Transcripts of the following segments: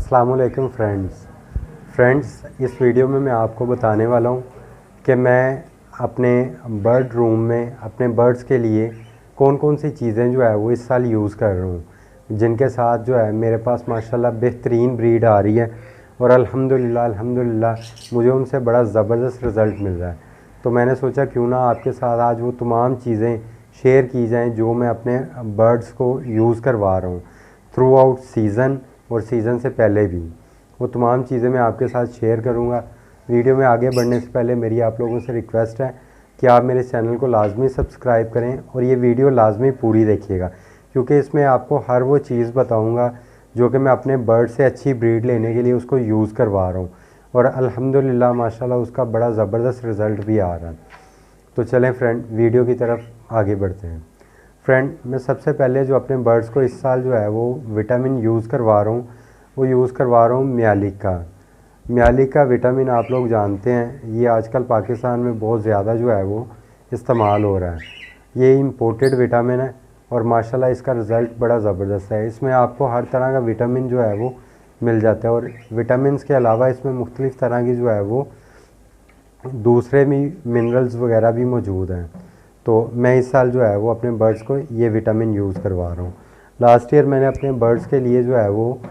अस्सलामुअलैकुम फ्रेंड्स, इस वीडियो में मैं आपको बताने वाला हूँ कि मैं अपने बर्ड रूम में अपने बर्ड्स के लिए कौन कौन सी चीज़ें जो है वो इस साल यूज़ कर रहा हूँ, जिनके साथ जो है मेरे पास माशाल्लाह बेहतरीन ब्रीड आ रही है और अल्हम्दुलिल्लाह मुझे उनसे बड़ा ज़बरदस्त रिज़ल्ट मिल रहा है। तो मैंने सोचा क्यों ना आपके साथ आज वो तमाम चीज़ें शेयर की जाएँ जो मैं अपने बर्ड्स को यूज़ करवा रहा हूँ थ्रू आउट सीज़न और सीज़न से पहले भी। वो तमाम चीज़ें मैं आपके साथ शेयर करूँगा। वीडियो में आगे बढ़ने से पहले मेरी आप लोगों से रिक्वेस्ट है कि आप मेरे चैनल को लाजमी सब्सक्राइब करें और ये वीडियो लाजमी पूरी देखिएगा, क्योंकि इसमें आपको हर वो चीज़ बताऊँगा जो कि मैं अपने बर्ड से अच्छी ब्रीड लेने के लिए उसको यूज़ करवा रहा हूँ और अल्हम्दुलिल्लाह माशाल्लाह उसका बड़ा ज़बरदस्त रिज़ल्ट भी आ रहा है। तो चलें फ्रेंड, वीडियो की तरफ आगे बढ़ते हैं। फ्रेंड, मैं सबसे पहले जो अपने बर्ड्स को इस साल जो है वो विटामिन यूज़ करवा रहा हूँ, वो यूज़ करवा रहा हूँ म्यालिक का विटामिन। आप लोग जानते हैं ये आजकल पाकिस्तान में बहुत ज़्यादा जो है वो इस्तेमाल हो रहा है। ये इम्पोर्टेड विटामिन है और माशाल्लाह इसका रिज़ल्ट बड़ा ज़बरदस्त है। इसमें आपको हर तरह का विटामिन जो है वो मिल जाता है और विटामिन के अलावा इसमें मुख्तलिफ़ तरह की जो है वो दूसरे भी मिनरल्स वगैरह भी मौजूद हैं। तो मैं इस साल जो है वो अपने बर्ड्स को ये विटामिन यूज़ करवा रहा हूँ। लास्ट ईयर मैंने अपने बर्ड्स के लिए जो है वो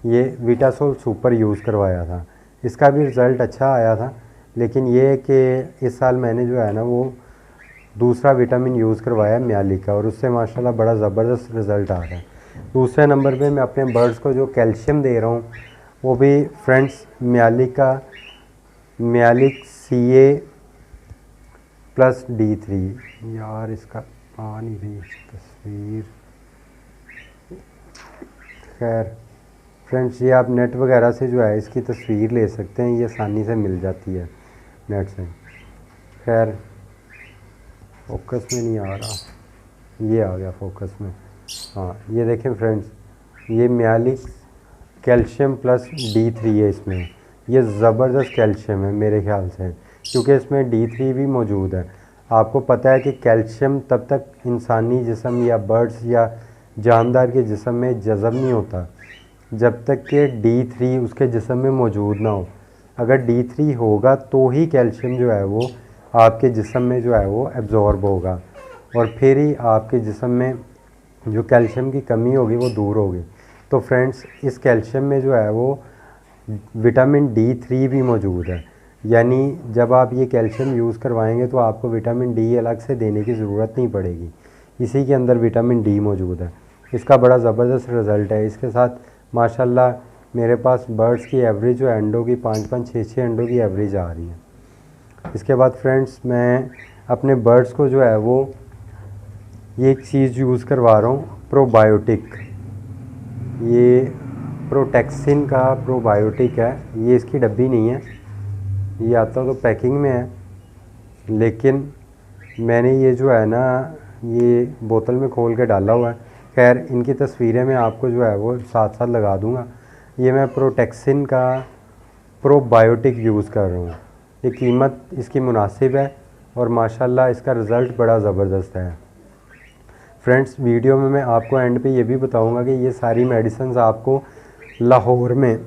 ये विटासोल सुपर यूज़ करवाया था, इसका भी रिज़ल्ट अच्छा आया था। लेकिन ये कि इस साल मैंने जो है ना वो दूसरा विटामिन यूज़ करवाया म्यालिक का और उससे माशाल्लाह बड़ा ज़बरदस्त रिज़ल्ट आ रहा है। दूसरे नंबर पे मैं अपने बर्ड्स को जो कैल्शियम दे रहा हूँ वो भी फ्रेंड्स म्यालिक CA+D3। यार इसका आ नहीं रही तस्वीर। खैर फ्रेंड्स, ये आप नेट वगैरह से जो है इसकी तस्वीर ले सकते हैं, ये आसानी से मिल जाती है नेट से। खैर फोकस में नहीं आ रहा, ये आ गया फोकस में। हाँ ये देखें फ्रेंड्स, ये म्यालिक कैल्शियम +D3 है इसमें। ये ज़बरदस्त कैल्शियम है मेरे ख्याल से, क्योंकि इसमें D3 भी मौजूद है। आपको पता है कि कैल्शियम तब तक इंसानी जिस्म या बर्ड्स या जानदार के जिस्म में जज़ब नहीं होता जब तक कि D3 उसके जिस्म में मौजूद ना हो। अगर D3 होगा तो ही कैल्शियम जो है वो आपके जिस्म में जो है वो एब्ज़ॉर्ब होगा और फिर ही आपके जिस्म में जो कैल्शियम की कमी होगी वो दूर होगी। तो फ्रेंड्स, इस कैल्शियम में जो है वो विटामिन D3 भी मौजूद है, यानी जब आप ये कैल्शियम यूज़ करवाएंगे तो आपको विटामिन D अलग से देने की ज़रूरत नहीं पड़ेगी, इसी के अंदर विटामिन D मौजूद है। इसका बड़ा ज़बरदस्त रिज़ल्ट है। इसके साथ माशाल्लाह मेरे पास बर्ड्स की एवरेज जो अंडों की 5-5, 6-6 अंडों की एवरेज आ रही है। इसके बाद फ्रेंड्स, मैं अपने बर्ड्स को जो है वो ये एक चीज़ यूज़ करवा रहा हूँ, प्रोबायोटिक। ये प्रोटेक्सिन का प्रोबायोटिक है। ये इसकी डब्बी नहीं है, ये आता तो पैकिंग में है, लेकिन मैंने ये जो है ना ये बोतल में खोल के डाला हुआ है। खैर इनकी तस्वीरें मैं आपको जो है वो साथ साथ लगा दूंगा। ये मैं प्रोटेक्सिन का प्रोबायोटिक यूज़ कर रहा हूँ। ये कीमत इसकी मुनासिब है और माशाल्लाह इसका रिज़ल्ट बड़ा ज़बरदस्त है। फ्रेंड्स, वीडियो में मैं आपको एंड पे ये भी बताऊंगा कि ये सारी मेडिसिन आपको लाहौर में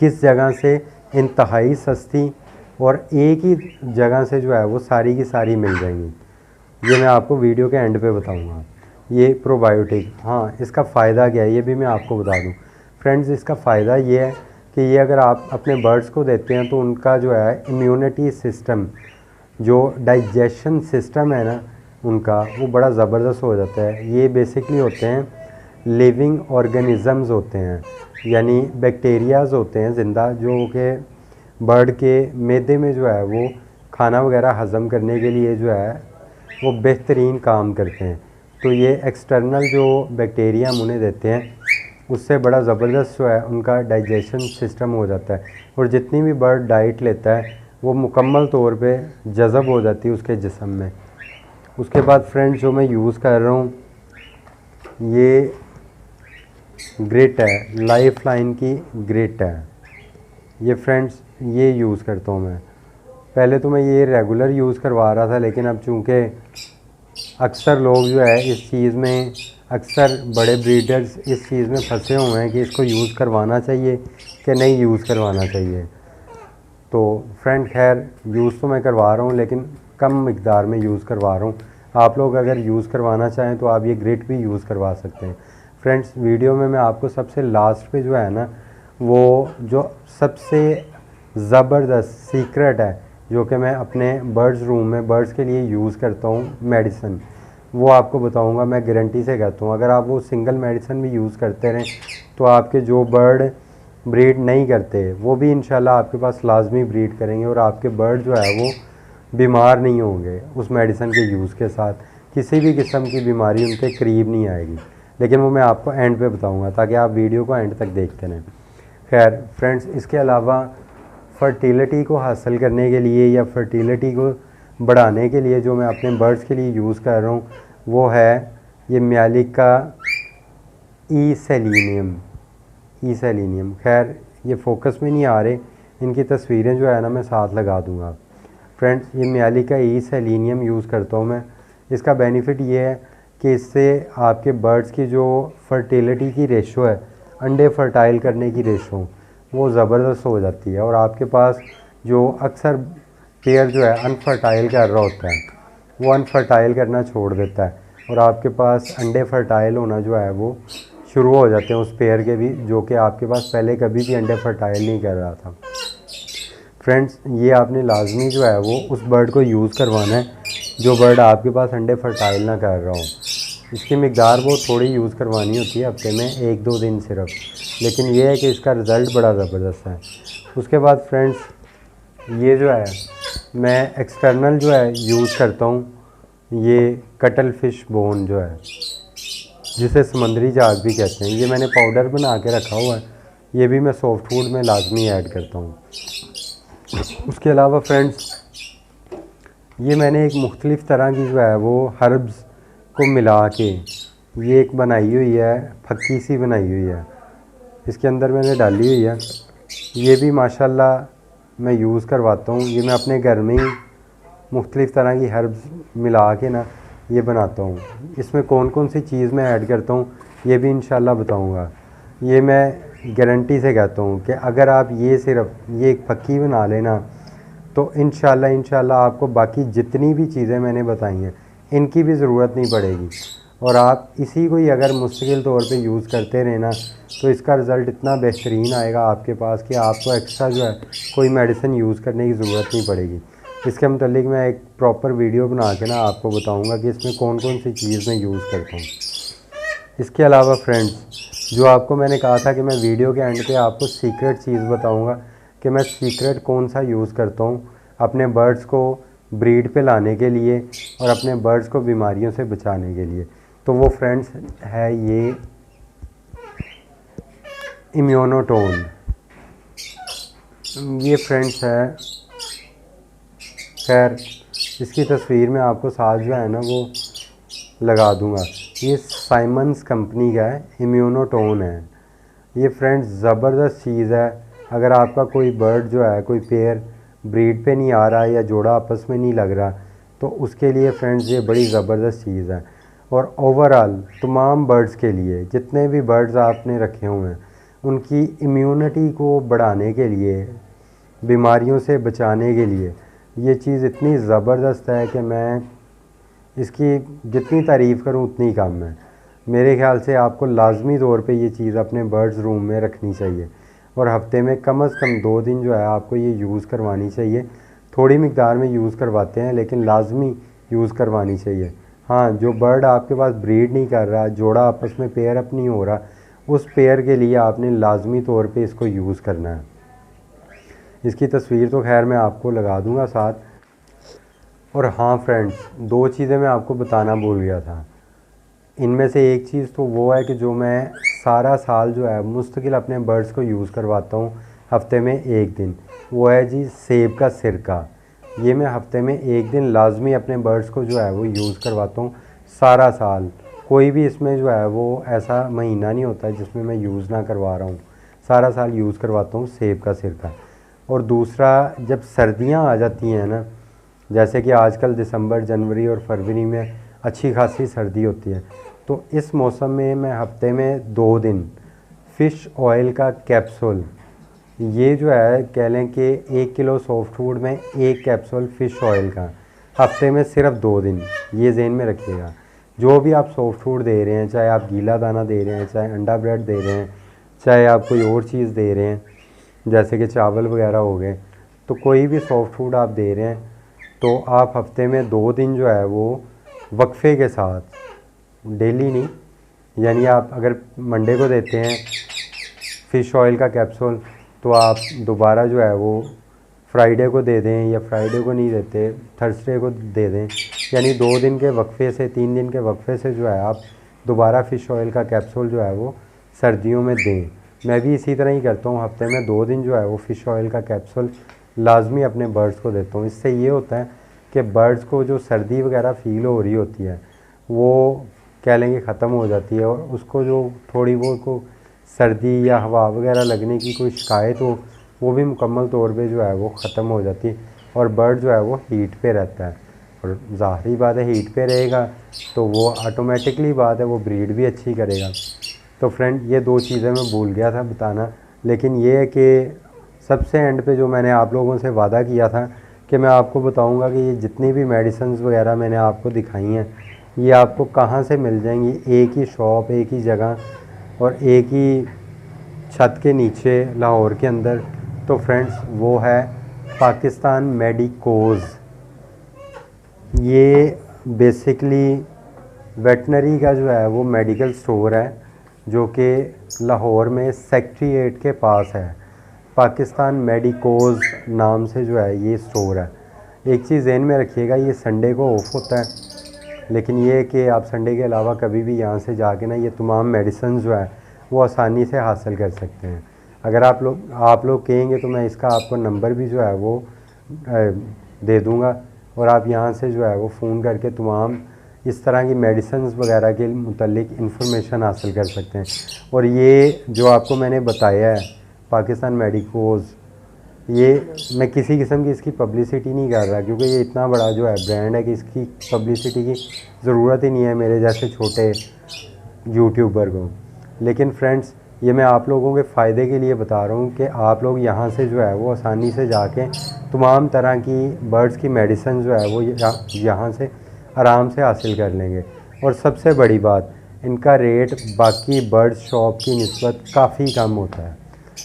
किस जगह से इंतहाई सस्ती और एक ही जगह से जो है वो सारी की सारी मिल जाएंगी। ये मैं आपको वीडियो के एंड पे बताऊंगा। ये प्रोबायोटिक, हाँ इसका फ़ायदा क्या है ये भी मैं आपको बता दूं। फ्रेंड्स, इसका फ़ायदा ये है कि ये अगर आप अपने बर्ड्स को देते हैं तो उनका जो है इम्यूनिटी सिस्टम, जो डाइजेशन सिस्टम है ना उनका, वो बड़ा ज़बरदस्त हो जाता है। ये बेसिकली होते हैं लिविंग ऑर्गेनिज़म्स होते हैं, यानी बैक्टीरियाज़ होते हैं ज़िंदा, जो कि बर्ड के मैदे में जो है वो खाना वगैरह हज़म करने के लिए जो है वो बेहतरीन काम करते हैं। तो ये एक्सटर्नल जो बैक्टीरिया हम उन्हें देते हैं उससे बड़ा ज़बरदस्त जो है उनका डाइजेशन सिस्टम हो जाता है और जितनी भी बर्ड डाइट लेता है वो मुकम्मल तौर पे जज़ब हो जाती है उसके जिस्म में। उसके बाद फ्रेंड्स, जो मैं यूज़ कर रहा हूँ ये ग्रिट है, लाइफ लाइन की ग्रिट है ये। फ्रेंड्स, ये यूज़ करता हूँ मैं। पहले तो मैं ये रेगुलर यूज़ करवा रहा था, लेकिन अब चूँकि अक्सर लोग जो है इस चीज़ में, अक्सर बड़े ब्रीडर्स इस चीज़ में फंसे हुए हैं कि इसको यूज़ करवाना चाहिए कि नहीं यूज़ करवाना चाहिए। तो फ्रेंड खैर यूज़ तो मैं करवा रहा हूँ, लेकिन कम मिकदार में यूज़ करवा रहा हूँ। आप लोग अगर यूज़ करवाना चाहें तो आप ये ग्रिट भी यूज़ करवा सकते हैं। फ्रेंड्स वीडियो में मैं आपको सबसे लास्ट पे जो है ना, वो जो सबसे ज़बरदस्त सीक्रेट है जो कि मैं अपने बर्ड्स रूम में बर्ड्स के लिए यूज़ करता हूँ मेडिसिन, वो आपको बताऊँगा। मैं गारंटी से कहता हूँ अगर आप वो सिंगल मेडिसिन भी यूज़ करते रहें तो आपके जो बर्ड ब्रीड नहीं करते वो भी इंशाल्लाह आपके पास लाजमी ब्रीड करेंगे, और आपके बर्ड जो है वो बीमार नहीं होंगे उस मेडिसिन के यूज़ के साथ। किसी भी किस्म की बीमारी उनके करीब नहीं आएगी, लेकिन वो मैं आपको एंड पे बताऊंगा ताकि आप वीडियो को एंड तक देखते रहें। खैर फ्रेंड्स इसके अलावा फर्टिलिटी को हासिल करने के लिए या फर्टिलिटी को बढ़ाने के लिए जो मैं अपने बर्ड्स के लिए यूज़ कर रहा हूँ वो है ये म्यालिका ई सेलिनियम। खैर ये फोकस में नहीं आ रहे, इनकी तस्वीरें जो है ना मैं साथ लगा दूंगा। फ्रेंड्स ये म्यालिका ई सेलिनियम यूज़ करता हूँ मैं। इसका बेनिफिट ये है कि इससे आपके बर्ड्स की जो फर्टिलिटी की रेशो है, अंडे फर्टाइल करने की रेशो, वो ज़बरदस्त हो जाती है, और आपके पास जो अक्सर पेयर जो है अनफर्टाइल कर रहा होता है वो अनफर्टाइल करना छोड़ देता है, और आपके पास अंडे फर्टाइल होना जो है वो शुरू हो जाते हैं उस पेयर के भी, जो कि आपके पास पहले कभी भी अंडे फर्टाइल नहीं कर रहा था। फ्रेंड्स ये आपने लाजमी जो है वो उस बर्ड को यूज़ करवाना है जो बर्ड आपके पास अंडे फर्टाइल ना कर रहा हो। इसकी मिकदार वो थोड़ी यूज़ करवानी होती है, हफ्ते में 1-2 दिन सिर्फ, लेकिन ये है कि इसका रिज़ल्ट बड़ा ज़बरदस्त है। उसके बाद फ्रेंड्स ये जो है मैं एक्सटर्नल जो है यूज़ करता हूँ, ये कटल फिश बोन जो है जिसे समंदरी जाग भी कहते हैं, ये मैंने पाउडर बना के रखा हुआ है, ये भी मैं सॉफ्ट फूड में लाजमी ऐड करता हूँ। उसके अलावा फ्रेंड्स ये मैंने एक मुख्तलिफ़ तरह की जो है वो हर्ब्स को मिला के ये एक बनाई हुई है, फक्की सी बनाई हुई है, इसके अंदर मैंने डाली हुई है। ये भी माशाल्लाह मैं यूज़ करवाता हूँ। ये मैं अपने घर में ही मुख्तलिफ़ तरह की हर्ब्स मिला के ना ये बनाता हूँ। इसमें कौन कौन सी चीज़ मैं ऐड करता हूँ ये भी इंशाल्लाह बताऊँगा। ये मैं गारंटी से कहता हूँ कि अगर आप ये सिर्फ ये एक फक्की बना लेना तो इंशाल्लाह आपको बाकी जितनी भी चीज़ें मैंने बताई हैं इनकी भी ज़रूरत नहीं पड़ेगी, और आप इसी को ही अगर मुस्तकिल तौर पे यूज़ करते रहना तो इसका रिज़ल्ट इतना बेहतरीन आएगा आपके पास कि आपको एक्स्ट्रा जो है कोई मेडिसिन यूज़ करने की ज़रूरत नहीं पड़ेगी। इसके मतलब मैं एक प्रॉपर वीडियो बना के ना आपको बताऊंगा कि इसमें कौन कौन सी चीज़ मैं यूज़ करता हूँ। इसके अलावा फ्रेंड्स जो आपको मैंने कहा था कि मैं वीडियो के एंड पे आपको सीक्रेट चीज़ बताऊंगा कि मैं सीक्रेट कौन सा यूज़ करता हूँ अपने बर्ड्स को ब्रीड पे लाने के लिए और अपने बर्ड्स को बीमारियों से बचाने के लिए, तो वो फ्रेंड्स है ये इम्यूनोटोन। ये फ्रेंड्स है, खैर इसकी तस्वीर में आपको साथ जो है ना वो लगा दूंगा। ये साइमंस कंपनी का है, इम्यूनोटोन है। ये फ्रेंड्स ज़बरदस्त चीज़ है। अगर आपका कोई बर्ड जो है कोई पेयर ब्रीड पे नहीं आ रहा या जोड़ा आपस में नहीं लग रहा तो उसके लिए फ्रेंड्स ये बड़ी ज़बरदस्त चीज़ है। और ओवरऑल तमाम बर्ड्स के लिए जितने भी बर्ड्स आपने रखे हुए हैं उनकी इम्यूनिटी को बढ़ाने के लिए, बीमारियों से बचाने के लिए ये चीज़ इतनी ज़बरदस्त है कि मैं इसकी जितनी तारीफ़ करूं उतनी कम है। मेरे ख्याल से आपको लाजमी तौर पे ये चीज़ अपने बर्ड्स रूम में रखनी चाहिए, और हफ्ते में कम से कम 2 दिन जो है आपको ये यूज़ करवानी चाहिए। थोड़ी मिकदार में यूज़ करवाते हैं लेकिन लाजमी यूज़ करवानी चाहिए। हाँ, जो बर्ड आपके पास ब्रीड नहीं कर रहा, जोड़ा आपस में पेयर अप नहीं हो रहा, उस पेयर के लिए आपने लाजमी तौर पे इसको यूज़ करना है। इसकी तस्वीर तो खैर मैं आपको लगा दूंगा साथ। और हाँ फ्रेंड्स 2 चीज़ें मैं आपको बताना भूल गया था। इनमें से एक चीज़ तो वो है कि जो मैं सारा साल जो है मुस्तकिल अपने बर्ड्स को यूज़ करवाता हूँ हफ्ते में 1 दिन, वो है जी सेब का सिरका। ये मैं हफ्ते में 1 दिन लाजमी अपने बर्ड्स को जो है वो यूज़ करवाता हूँ सारा साल। कोई भी इसमें जो है वो ऐसा महीना नहीं होता जिसमें मैं यूज़ ना करवा रहा हूँ, सारा साल यूज़ करवाता हूँ सेब का सिरका। और दूसरा, जब सर्दियाँ आ जाती हैं ना, जैसे कि आजकल दिसंबर, जनवरी और फरवरी में अच्छी खासी सर्दी होती है। तो इस मौसम में मैं हफ्ते में 2 दिन फ़िश ऑयल का कैप्सूल, ये जो है कह लें कि 1 किलो सॉफ्ट फूड में 1 कैप्सूल फ़िश ऑयल का, हफ्ते में सिर्फ 2 दिन, ये ज़हन में रखिएगा। जो भी आप सॉफ्ट फूड दे रहे हैं, चाहे आप गीला दाना दे रहे हैं, चाहे अंडा ब्रेड दे रहे हैं, चाहे आप कोई और चीज़ दे रहे हैं जैसे कि चावल वगैरह हो गए, तो कोई भी सॉफ्ट फूड आप दे रहे हैं तो आप हफ्ते में 2 दिन जो है वो वक्फे के साथ, डेली नहीं, यानी आप अगर मंडे को देते हैं फ़िश ऑयल का कैप्सूल तो आप दोबारा जो है वो फ्राइडे को दे दें, या फ्राइडे को नहीं देते थर्सडे को दे दें। यानी 2 दिन के वक्फे से, 3 दिन के वक्फे से जो है आप दोबारा फ़िश ऑयल का कैप्सूल जो है वो सर्दियों में दें। मैं भी इसी तरह ही करता हूँ, हफ्ते में 2 दिन जो है वो फ़िश ऑयल का कैप्सूल लाजमी अपने बर्ड्स को देता हूँ। इससे ये होता है कि बर्ड्स को जो सर्दी वगैरह फ़ील हो रही होती है वो कह लेंगे ख़त्म हो जाती है, और उसको जो थोड़ी बहुत को सर्दी या हवा वगैरह लगने की कोई शिकायत हो वो भी मुकम्मल तौर पे जो है वो ख़त्म हो जाती है, और बर्ड जो है वो हीट पे रहता है। और ज़ाहिरी बात है हीट पे रहेगा तो वो ऑटोमेटिकली बात है वो ब्रीड भी अच्छी करेगा। तो फ्रेंड ये 2 चीज़ें मैं भूल गया था बताना, लेकिन ये है कि सबसे एंड पे जो मैंने आप लोगों से वादा किया था कि मैं आपको बताऊंगा कि ये जितनी भी मेडिसिन्स वगैरह मैंने आपको दिखाई हैं ये आपको कहाँ से मिल जाएंगी, एक ही शॉप, एक ही जगह और एक ही छत के नीचे लाहौर के अंदर। तो फ्रेंड्स वो है पाकिस्तान मेडिकोज़। ये बेसिकली वेटनरी का जो है वो मेडिकल स्टोर है जो कि लाहौर में सेक्रेटेरिएट के पास है। पाकिस्तान मेडिकोज़ नाम से जो है ये स्टोर है। एक चीज़ ज़हन में रखिएगा, ये संडे को ऑफ होता है, लेकिन ये कि आप संडे के अलावा कभी भी यहाँ से जाके ना ये तमाम मेडिसिन जो है वो आसानी से हासिल कर सकते हैं। अगर आप लोग कहेंगे तो मैं इसका आपको नंबर भी जो है वो दे दूँगा, और आप यहाँ से जो है वो फ़ोन करके तमाम इस तरह की मेडिसिन्स वगैरह के मुतल्लिक इन्फॉर्मेशन हासिल कर सकते हैं। और ये जो आपको मैंने बताया है पाकिस्तान मेडिकोज़, ये मैं किसी किस्म की इसकी पब्लिसिटी नहीं कर रहा, क्योंकि ये इतना बड़ा जो है ब्रांड है कि इसकी पब्लिसिटी की ज़रूरत ही नहीं है मेरे जैसे छोटे यूट्यूबर को। लेकिन फ्रेंड्स ये मैं आप लोगों के फ़ायदे के लिए बता रहा हूँ कि आप लोग यहाँ से जो है वो आसानी से जाके तमाम तरह की बर्ड्स की मेडिसिन जो है वो यहाँ से आराम से हासिल कर लेंगे। और सबसे बड़ी बात, इनका रेट बाकी बर्ड शॉप की निस्बत काफ़ी कम होता है।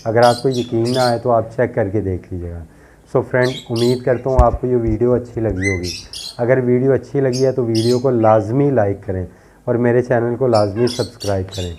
अगर आपको यकीन ना आए तो आप चेक करके देख लीजिएगा। सो फ्रेंड उम्मीद करता हूँ आपको ये वीडियो अच्छी लगी होगी। अगर वीडियो अच्छी लगी है तो वीडियो को लाजमी लाइक करें और मेरे चैनल को लाजमी सब्सक्राइब करें।